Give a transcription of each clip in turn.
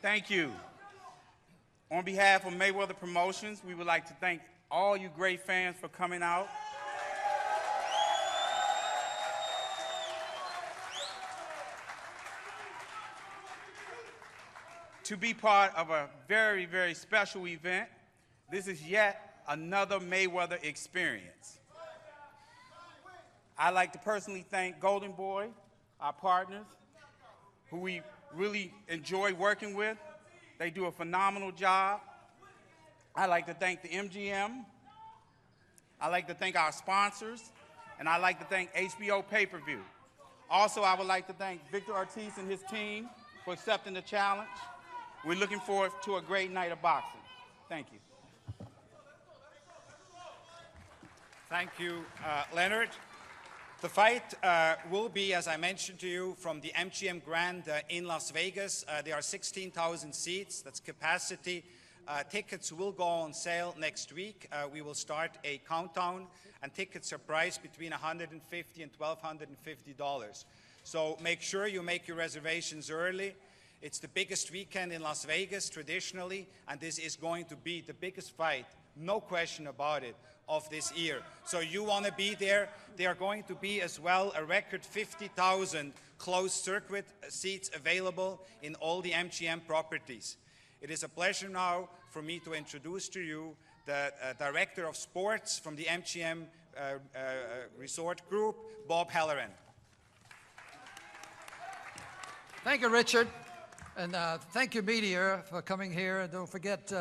Thank you. On behalf of Mayweather Promotions, we would like to thank all you great fans for coming out. To be part of a very, very special event. This is yet another Mayweather experience. I'd like to personally thank Golden Boy, our partners, who we really enjoy working with. They do a phenomenal job. I'd like to thank the MGM. I'd like to thank our sponsors, and I'd like to thank HBO Pay-Per-View. Also, I would like to thank Victor Ortiz and his team for accepting the challenge. We're looking forward to a great night of boxing. Thank you. Thank you, Leonard. The fight will be, as I mentioned to you, from the MGM Grand in Las Vegas. There are 16,000 seats. That's capacity. Tickets will go on sale next week. We will start a countdown, and tickets are priced between $150 and $1,250. So make sure you make your reservations early. It's the biggest weekend in Las Vegas traditionally, and this is going to be the biggest fight, no question about it, of this year. So you want to be there. There are going to be as well a record 50,000 closed circuit seats available in all the MGM properties. It is a pleasure now for me to introduce to you the Director of Sports from the MGM Resort Group, Bob Halloran. Thank you, Richard. And thank you, media, for coming here. And don't forget,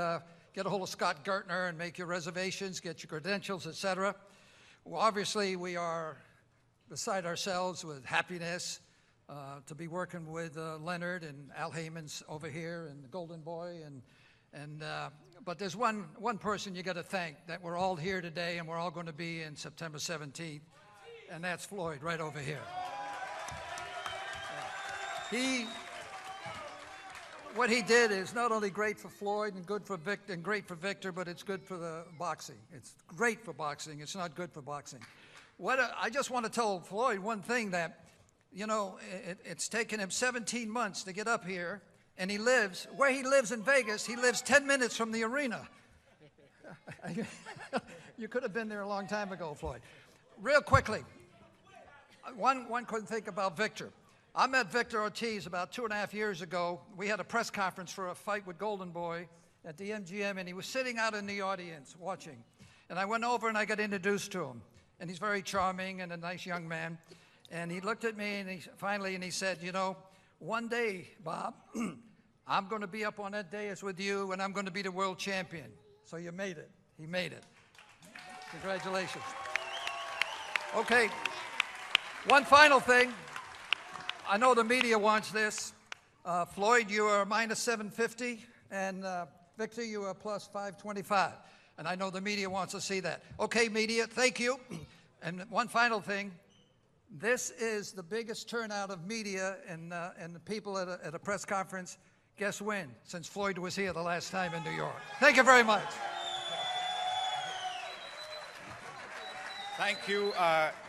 get a hold of Scott Gertner and make your reservations, get your credentials, etc. Well, obviously, we are beside ourselves with happiness to be working with Leonard and Al Heyman's over here and the Golden Boy. But there's one person you got to thank that we're all here today and we're all going to be in September 17th, and that's Floyd right over here. What he did is not only great for Floyd and good for Victor and great for Victor, but it's good for the boxing. It's great for boxing. It's not good for boxing. I just want to tell Floyd one thing, that, you know, it's taken him 17 months to get up here, and where he lives in Vegas, he lives 10 minutes from the arena. You could have been there a long time ago, Floyd. Real quickly, one couldn't think about Victor. I met Victor Ortiz about 2.5 years ago. We had a press conference for a fight with Golden Boy at the MGM, and he was sitting out in the audience watching. And I went over and I got introduced to him. And he's very charming and a nice young man. And he looked at me and he said, you know, one day, Bob, I'm going to be up on that dais with you and I'm going to be the world champion. So you made it. He made it. Congratulations. Okay, one final thing. I know the media wants this. Floyd, you are minus 750, and Victor, you are plus 525. And I know the media wants to see that. Okay, media, thank you. And one final thing. This is the biggest turnout of media and the people at a press conference, guess when? Since Floyd was here the last time in New York. Thank you very much. Thank you,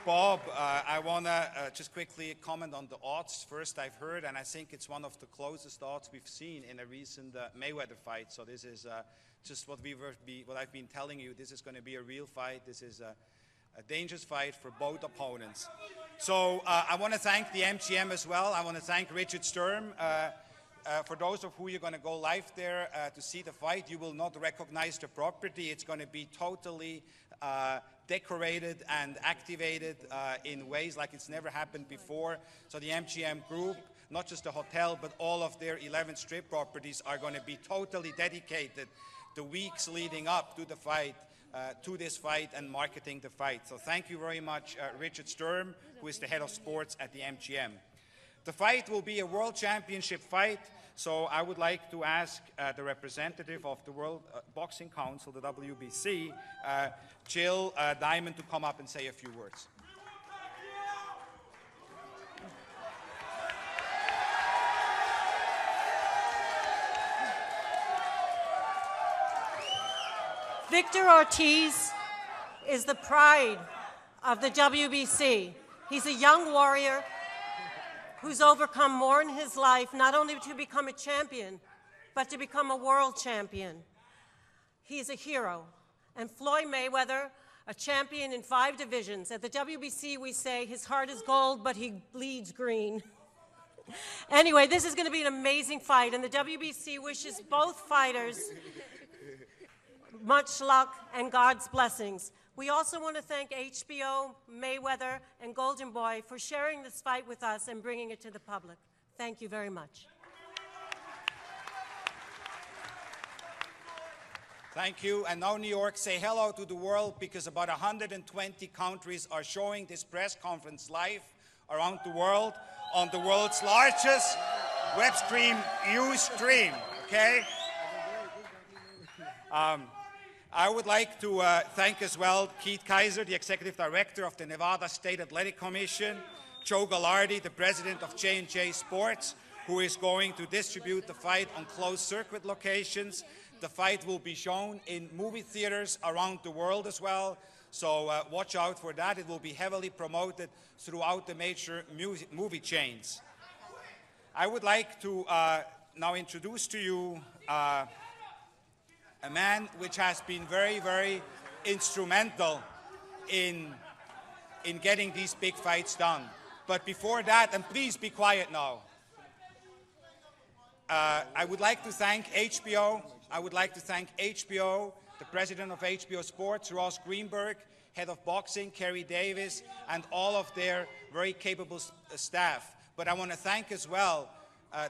Bob. I want to just quickly comment on the odds. First, I've heard, and I think it's one of the closest odds we've seen in a recent Mayweather fight. So this is just what I've been telling you. This is going to be a real fight. This is a dangerous fight for both opponents. So I want to thank the MGM as well. I want to thank Richard Sturm. For those of who you're going to go live there to see the fight, you will not recognize the property. It's going to be totally decorated and activated in ways like it's never happened before. So the MGM Group, not just the hotel, but all of their 11 strip properties are going to be totally dedicated the weeks leading up to the fight, to this fight and marketing the fight. So thank you very much, Richard Sturm, who is the head of sports at the MGM. The fight will be a world championship fight. So I would like to ask the representative of the World Boxing Council, the WBC, Jill Diamond, to come up and say a few words. Victor Ortiz is the pride of the WBC. He's a young warrior who's overcome more in his life, not only to become a champion, but to become a world champion. He's a hero. And Floyd Mayweather, a champion in 5 divisions. At the WBC, we say his heart is gold, but he bleeds green. Anyway, this is going to be an amazing fight, and the WBC wishes both fighters much luck and God's blessings. We also want to thank HBO, Mayweather, and Golden Boy for sharing this fight with us and bringing it to the public. Thank you very much. Thank you. And now, New York, say hello to the world, because about 120 countries are showing this press conference live around the world on the world's largest web stream, Ustream, okay? I would like to thank as well Keith Kaiser, the Executive Director of the Nevada State Athletic Commission, Joe Gallardi, the President of J&J Sports, who is going to distribute the fight on closed-circuit locations. The fight will be shown in movie theaters around the world as well, so watch out for that. It will be heavily promoted throughout the major movie chains. I would like to now introduce to you a man which has been very, very instrumental in getting these big fights done. But before that, and please be quiet now, I would like to thank HBO. I would like to thank HBO, the president of HBO Sports, Ross Greenberg, head of boxing, Kerry Davis, and all of their very capable staff. But I want to thank as well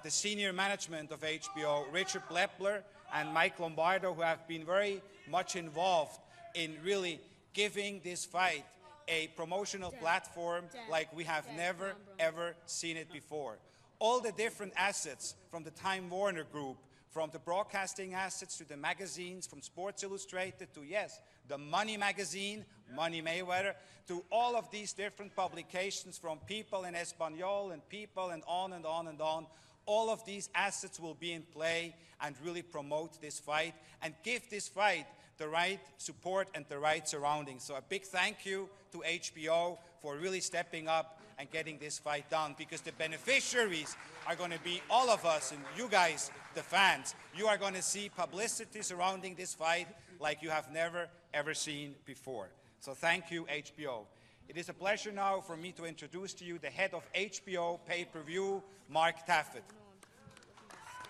the senior management of HBO, Richard Plepler and Mike Lombardo, who have been very much involved in really giving this fight a promotional platform like we have never, ever seen it before. All the different assets from the Time Warner Group, from the broadcasting assets to the magazines, from Sports Illustrated to, yes, the Money magazine, Money Mayweather, to all of these different publications from People in Espanol and People and on and on and on. All of these assets will be in play and really promote this fight and give this fight the right support and the right surroundings. So a big thank you to HBO for really stepping up and getting this fight done, because the beneficiaries are going to be all of us and you guys, the fans. You are going to see publicity surrounding this fight like you have never, ever seen before. So thank you, HBO. It is a pleasure now for me to introduce to you the head of HBO pay-per-view, Mark Taffet.